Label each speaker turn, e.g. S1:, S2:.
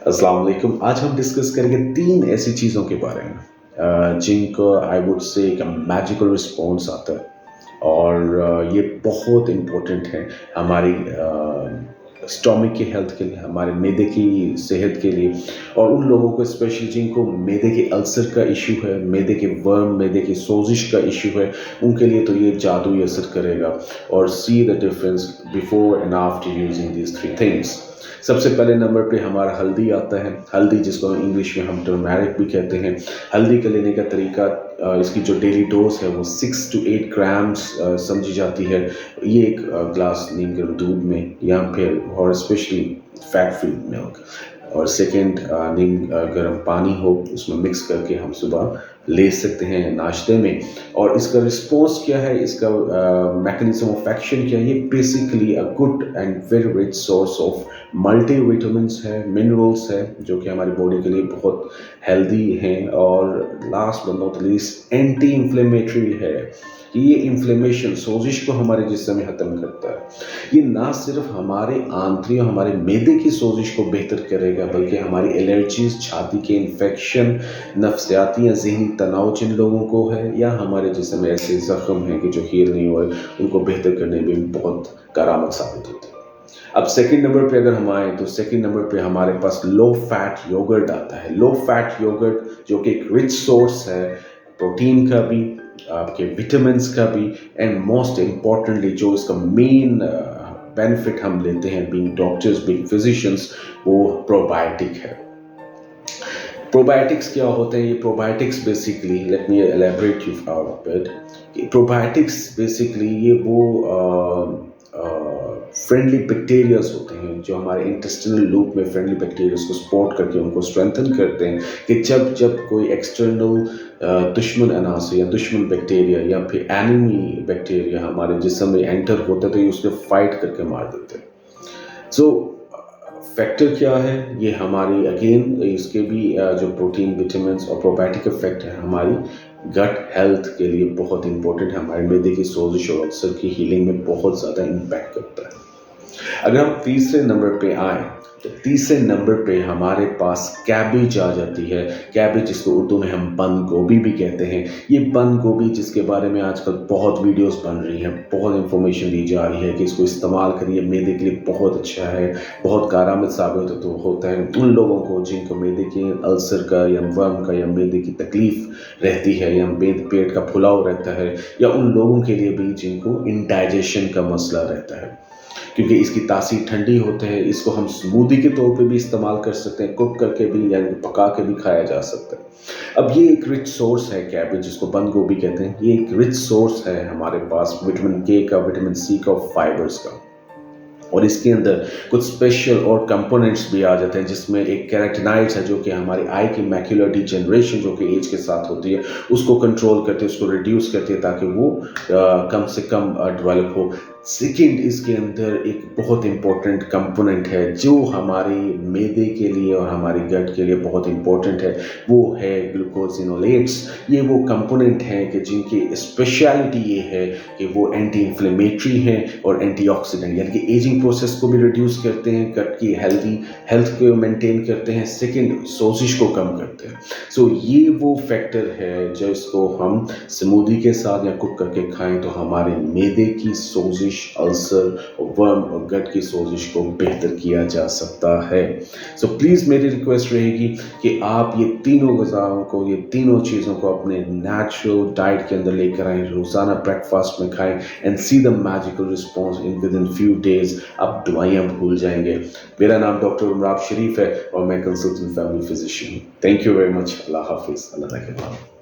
S1: अस्सलाम वालेकुम। आज हम डिस्कस करेंगे 3 ऐसी चीज़ों के बारे में जिनको आई वुड से एक मैजिकल रिस्पॉन्स आता है और ये बहुत इम्पोर्टेंट है हमारी स्टोमक की हेल्थ के लिए, हमारे मैदे की सेहत के लिए और उन लोगों को स्पेशली जिनको मैदे के अल्सर का इशू है, मैदे के वर्म, मैदे की सोजिश का इशू है, उनके लिए तो ये जादुई असर करेगा। और see the difference before and after using these 3 things. सबसे पहले नंबर पे हमारा हल्दी आता है। हल्दी जिसको इंग्लिश में हम टर्मरिक भी कहते हैं। हल्दी का लेने का तरीका, इसकी जो डेली डोज है वो 6 to 8 ग्राम्स समझी जाती है। ये एक ग्लास नीम गर्म दूध में या फिर और स्पेशली फैट फ्री मिल्क और सेकेंड नीम गर्म पानी हो उसमें मिक्स करके हम सुबह ले सकते हैं नाश्ते में। और इसका रिस्पॉन्स क्या है, इसका मैकेनिज्म ऑफ एक्शन क्या है? ये basically a good and very rich source of multivitamins है, मिनरल्स है जो कि हमारी बॉडी के लिए बहुत हेल्दी हैं और last but not least anti inflammatory है। ये इन्फ्लेमेशन सोजिश को हमारे जिस्म में ख़त्म करता है। ये ना सिर्फ हमारे आंतरियों, हमारे मैदे की सोजिश को बेहतर करेगा बल्कि हमारी एलर्जीज, छाती के इन्फेक्शन, नफ्सियाती या ज़हनी तनाव जिन लोगों को है या हमारे जिस्म में ऐसे ज़ख्म हैं कि जो हील नहीं हुए, उनको बेहतर करने में बहुत करामत साबित होती है। अब सेकंड नंबर पे अगर हम आए तो सेकंड नंबर पे हमारे पास लो फैट योगर्ट आता है। लो फैट योगर्ट जो कि एक रिच सोर्स है प्रोटीन का भी, आपके विटामिन्स का भी एंड मोस्ट इम्पॉर्टेंटली जो इसका मेन बेनिफिट हम लेते हैं बीइंग डॉक्टर्स, बीइंग फिजिशियंस, वो प्रोबायोटिक है। प्रोबायोटिक्स क्या होते हैं? ये probiotics basically, let me elaborate you a bit. Probiotics basically ये वो फ्रेंडली बैक्टीरियाज होते हैं जो हमारे इंटेस्टिनल लूप में फ्रेंडली बैक्टीरियाज को सपोर्ट करके उनको स्ट्रेंथन करते हैं कि जब जब कोई एक्सटर्नल दुश्मन अनासर या दुश्मन बैक्टीरिया या फिर एनिमी बैक्टीरिया हमारे जिस्म में एंटर होता है तो ये उसको फाइट करके मार देते हैं। सो फैक्टर क्या है? ये हमारी अगेन इसके भी जो प्रोटीन, विटामिन्स और प्रोबायोटिक इफेक्ट है हमारी गट हेल्थ के लिए बहुत इंपॉर्टेंट है। हमारे मैदे की सोजिश और अल्सर की हीलिंग में बहुत ज़्यादा इम्पैक्ट करता है। अगर हम तीसरे नंबर पे आए तो तीसरे नंबर पे हमारे पास कैबेज आ जाती है। कैबेज जिसको उर्दू में हम बंद गोभी भी कहते हैं। ये बंद गोभी जिसके बारे में आजकल बहुत वीडियोस बन रही हैं, बहुत इंफॉर्मेशन दी जा रही है कि इसको इस्तेमाल करिए, मैदे के लिए बहुत अच्छा है, बहुत कारामद साबित होता है उन लोगों को जिनको मैदे के अल्सर का या वर्म का या मैदे की तकलीफ रहती है या पेट का फुलाव रहता है या उन लोगों के लिए भी जिनको इंडाइजेशन का मसला रहता है, क्योंकि इसकी तासीर ठंडी होती है। इसको हम स्मूदी के तौर पे भी इस्तेमाल कर सकते हैं, कुक करके भी या पका के भी खाया जा सकता है। अब ये एक रिच सोर्स है कैबेज जिसको बंद गोभी कहते हैं। ये एक रिच सोर्स है हमारे पास विटामिन के का, विटामिन सी का और फाइबर्स का। और इसके अंदर कुछ स्पेशल और कंपोनेंट्स भी आ जाते हैं जिसमें एक कैरोटीनॉइड्स है जो कि हमारी आई की मैक्यूलर डिजेनरेशन जो कि एज के साथ होती है उसको कंट्रोल करते हैं, उसको रिड्यूस करते हैं ताकि वो कम से कम डेवलप हो। सेकेंड, इसके अंदर एक बहुत इंपॉर्टेंट कंपोनेंट है जो हमारी मैदे के लिए और हमारी गट के लिए बहुत इंपॉर्टेंट है, वो है ग्लूकोसिनोलेट्स। ये वो कंपोनेंट हैं कि जिनकी स्पेशलिटी ये है कि वो एंटी इन्फ्लेमेटरी हैं और एंटीऑक्सीडेंट यानी कि एजिंग प्रोसेस को भी रिड्यूस करते हैं, गट की हेल्थ को मेंटेन करते हैं, सेकेंड सोजिश को कम करते हैं। सो ये वो फैक्टर है जो इसको हम स्मूदी के साथ या कुक करके खाएं तो हमारे मैदे की सोजिश, अल्सर, वर्म और गट की सोजिश को बेहतर किया जा सकता है। सो प्लीज़ मेरी रिक्वेस्ट रहेगी कि आप ये तीनों ग़िज़ाओं को, ये तीनों चीज़ों को अपने नेचुरल डाइट के अंदर लेकर आएँ, रोज़ाना ब्रेकफास्ट में खाएं and see the magical response with in few days. आप दवाइयाँ भूल जाएंगे। मेरा नाम डॉक्टर उमराब शरीफ है और मैं कंसल्टेंट फैमिली फिजिशियन हूँ। Thank you very much. अल्लाह हाफिज़। अल्लाह के